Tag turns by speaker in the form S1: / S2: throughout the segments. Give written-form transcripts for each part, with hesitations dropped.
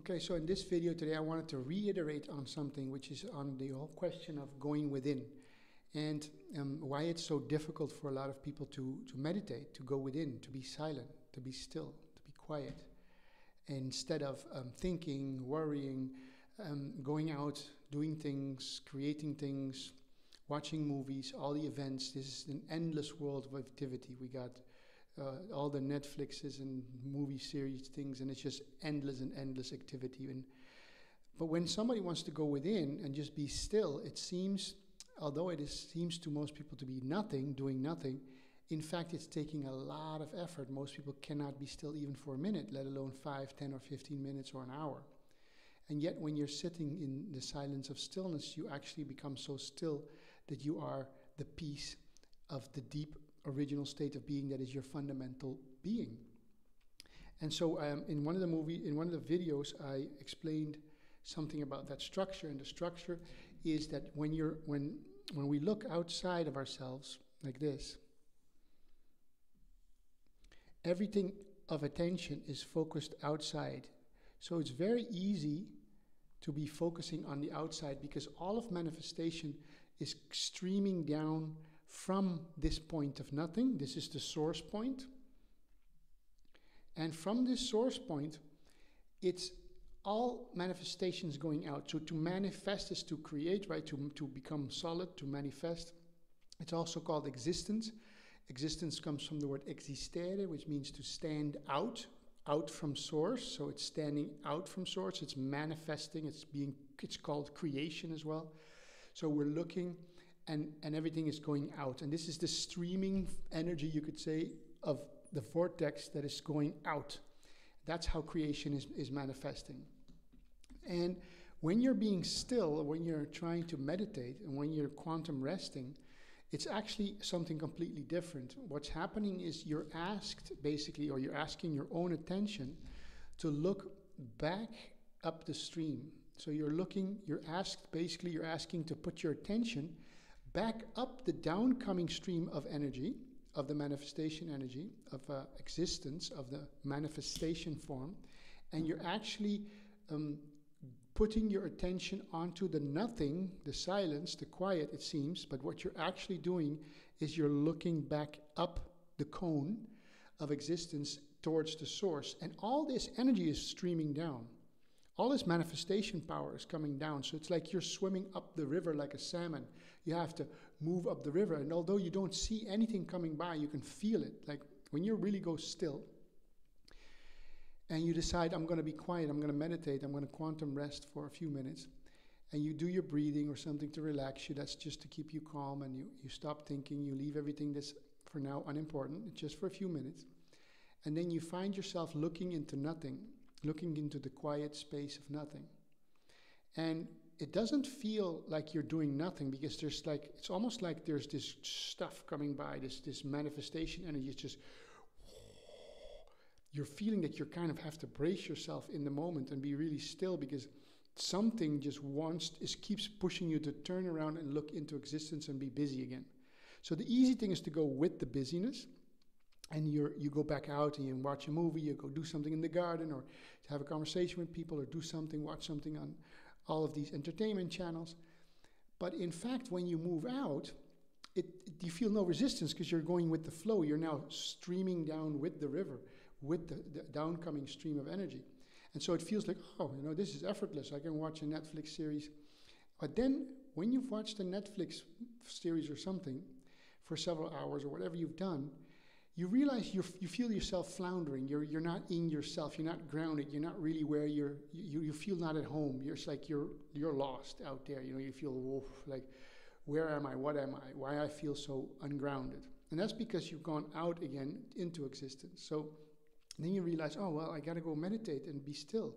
S1: Okay, so in this video today I wanted to reiterate on something, which is on the whole question of going within, and why it's so difficult for a lot of people to meditate, to go within, to be silent, to be still, to be quiet, instead of thinking, worrying, going out, doing things, creating things, watching movies, all the events. This is an endless world of activity. We got all the Netflixes and movie series things, and it's just endless and endless activity. But when somebody wants to go within and just be still, it seems, although seems to most people to be nothing, doing nothing, in fact it's taking a lot of effort. Most people cannot be still even for a minute, let alone 5, 10 or 15 minutes or an hour. And yet when you're sitting in the silence of stillness, you actually become so still that you are the peace of the deep original state of being that is your fundamental being. And so in one of the videos, I explained something about that structure, and the structure is that when we look outside of ourselves like this, everything of attention is focused outside. So it's very easy to be focusing on the outside because all of manifestation is streaming down from this point of nothing. This is the source point. And from this source point, it's all manifestations going out. So to manifest is to create, right? To become solid, to manifest. It's also called existence. Existence comes from the word existere, which means to stand out from source. So it's standing out from source. It's manifesting. It's called creation as well. So we're looking, and everything is going out. And this is the streaming energy, you could say, of the vortex that is going out. That's how creation is manifesting. And when you're being still, when you're trying to meditate, and when you're quantum resting, it's actually something completely different. What's happening is you're asked, basically, or you're asking your own attention to look back up the stream. So you're asking to put your attention back up the downcoming stream of energy, of the manifestation energy, of existence, of the manifestation form, and you're actually putting your attention onto the nothing, the silence, the quiet, it seems, but what you're actually doing is you're looking back up the cone of existence towards the source, and all this energy is streaming down. All this manifestation power is coming down. So it's like you're swimming up the river like a salmon. You have to move up the river. And although you don't see anything coming by, you can feel it. Like when you really go still and you decide, I'm going to be quiet, I'm going to meditate, I'm going to quantum rest for a few minutes. And you do your breathing or something to relax you. That's just to keep you calm. And you stop thinking. You leave everything that's for now unimportant, just for a few minutes. And then you find yourself looking into nothing. Looking into the quiet space of nothing. And it doesn't feel like you're doing nothing because it's almost like there's this stuff coming by, this manifestation energy. It's just, you're feeling that you kind of have to brace yourself in the moment and be really still because something just keeps pushing you to turn around and look into existence and be busy again. So the easy thing is to go with the busyness. And you go back out and you watch a movie, you go do something in the garden, or have a conversation with people, or watch something on all of these entertainment channels. But in fact, when you move out, you feel no resistance because you're going with the flow. You're now streaming down with the river, with the downcoming stream of energy. And so it feels like, this is effortless. I can watch a Netflix series. But then when you've watched a Netflix series or something for several hours or whatever you've done, you realize you feel yourself floundering. You're not in yourself. You're not grounded. You're not really where you feel not at home. You're just like you're lost out there. You feel like, where am I? What am I? Why I feel so ungrounded? And that's because you've gone out again into existence. So then you realize, I got to go meditate and be still.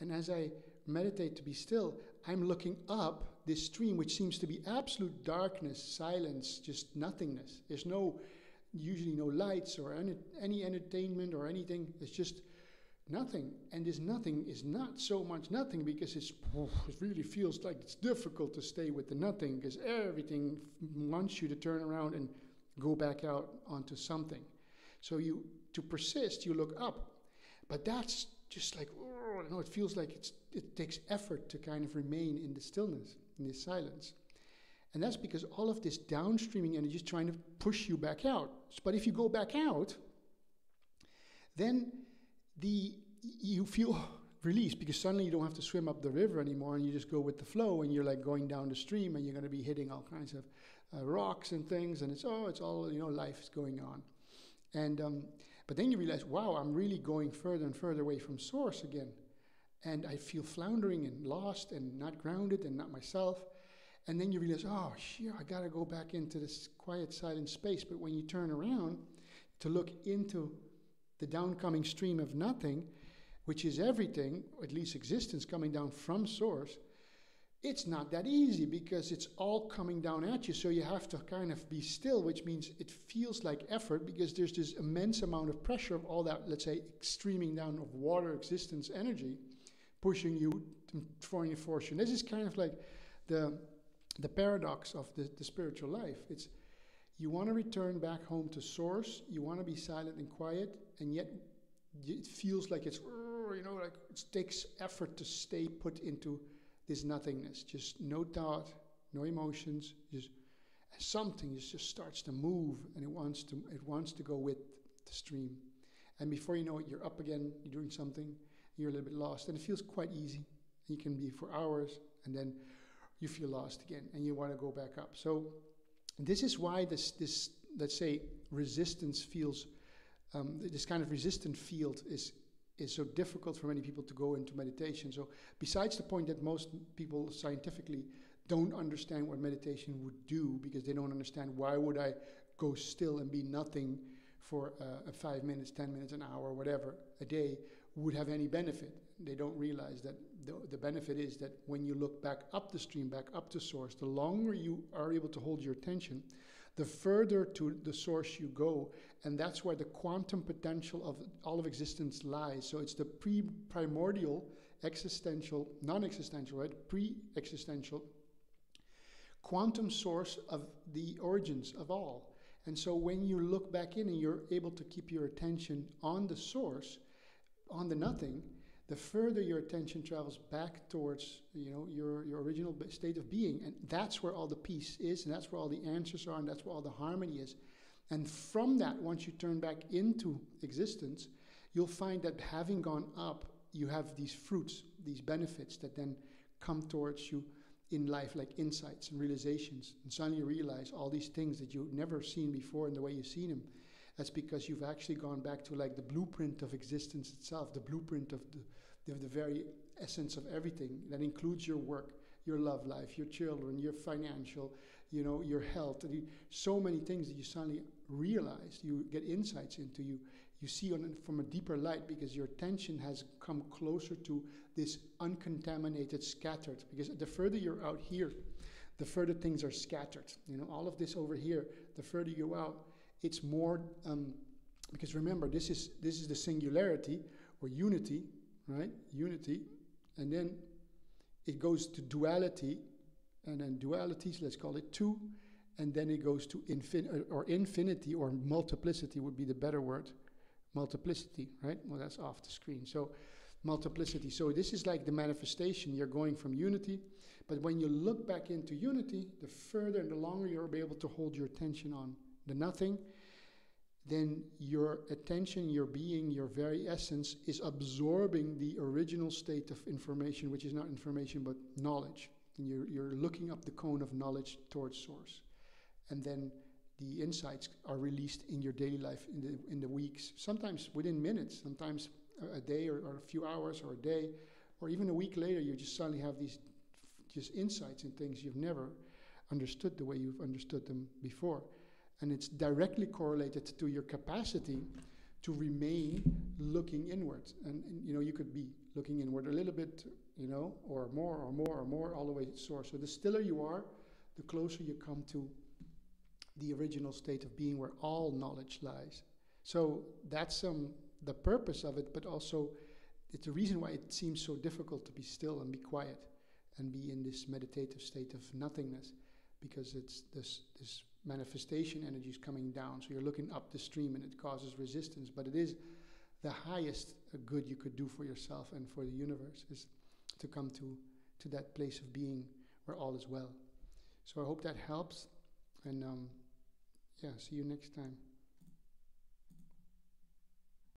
S1: And as I meditate to be still, I'm looking up this stream, which seems to be absolute darkness, silence, just nothingness. There's usually no lights or any entertainment or anything. It's just nothing. And this nothing is not so much nothing because it really feels like it's difficult to stay with the nothing because everything wants you to turn around and go back out onto something. So to persist, you look up. But that's just like, oh, no, it feels like it takes effort to kind of remain in the stillness, in this silence. And that's because all of this downstreaming energy is trying to push you back out. But if you go back out, then you feel released, because suddenly you don't have to swim up the river anymore, and you just go with the flow, and you're like going down the stream, and you're going to be hitting all kinds of rocks and things, and it's all, life is going on. And but then you realize, wow, I'm really going further and further away from source again. And I feel floundering and lost and not grounded and not myself. And then you realize, oh, shit, I got to go back into this quiet, silent space. But when you turn around to look into the downcoming stream of nothing, which is everything, or at least existence coming down from source, it's not that easy, because it's all coming down at you. So you have to kind of be still, which means it feels like effort, because there's this immense amount of pressure of all that, let's say, streaming down of water existence energy, pushing you, throwing you force you. This is kind of like the paradox of the spiritual life. It's, you want to return back home to source, you want to be silent and quiet, and yet it feels like it's, like it takes effort to stay put into this nothingness. Just no thought, no emotions, just something just starts to move, and it wants to go with the stream. And before you know it, you're up again, you're doing something, you're a little bit lost, and it feels quite easy. You can be for hours, and then you feel lost again, and you want to go back up. So this is why this let's say resistance feels, this kind of resistant field is so difficult for many people to go into meditation. So besides the point that most people scientifically don't understand what meditation would do, because they don't understand, why would I go still and be nothing for 5 minutes, 10 minutes, an hour, whatever, a day, would have any benefit. They don't realize that the benefit is that when you look back up the stream, back up to source, the longer you are able to hold your attention, the further to the source you go, and that's where the quantum potential of all of existence lies. So it's the primordial, existential, non-existential, right? Pre-existential quantum source of the origins of all. And so when you look back in and you're able to keep your attention on the source, on the nothing, the further your attention travels back towards, your original state of being. And that's where all the peace is, and that's where all the answers are, and that's where all the harmony is. And from that, once you turn back into existence, you'll find that having gone up, you have these fruits, these benefits that then come towards you in life, like insights and realizations. And suddenly you realize all these things that you've never seen before in the way you've seen them. That's because you've actually gone back to like the blueprint of existence itself, the blueprint of the very essence of everything. That includes your work, your love life, your children, your financial, your health. So many things that you suddenly realize, you get insights into, you see from a deeper light, because your attention has come closer to this uncontaminated, scattered. Because the further you're out here, the further things are scattered. All of this over here, the further you go out, it's more, because remember, this is the singularity or unity, right? Unity, and then it goes to duality, and then dualities, let's call it two, and then it goes to infinity, or multiplicity would be the better word. Multiplicity, right? Well, that's off the screen. So multiplicity. So this is like the manifestation. You're going from unity, but when you look back into unity, the further and the longer you'll be able to hold your attention on the nothing, then your attention, your being, your very essence is absorbing the original state of information, which is not information but knowledge. And you're looking up the cone of knowledge towards source. And then the insights are released in your daily life in the weeks, sometimes within minutes, sometimes a day or a few hours or a day, or even a week later, you just suddenly have these just insights in things you've never understood the way you've understood them before. And it's directly correlated to your capacity to remain looking inward. And you could be looking inward a little bit, or more, all the way to source. So the stiller you are, the closer you come to the original state of being where all knowledge lies. So that's the purpose of it, but also it's the reason why it seems so difficult to be still and be quiet and be in this meditative state of nothingness, because it's this manifestation energy is coming down. So you're looking up the stream and it causes resistance, but it is the highest good you could do for yourself and for the universe is to come to that place of being where all is well. So I hope that helps, and yeah, see you next time.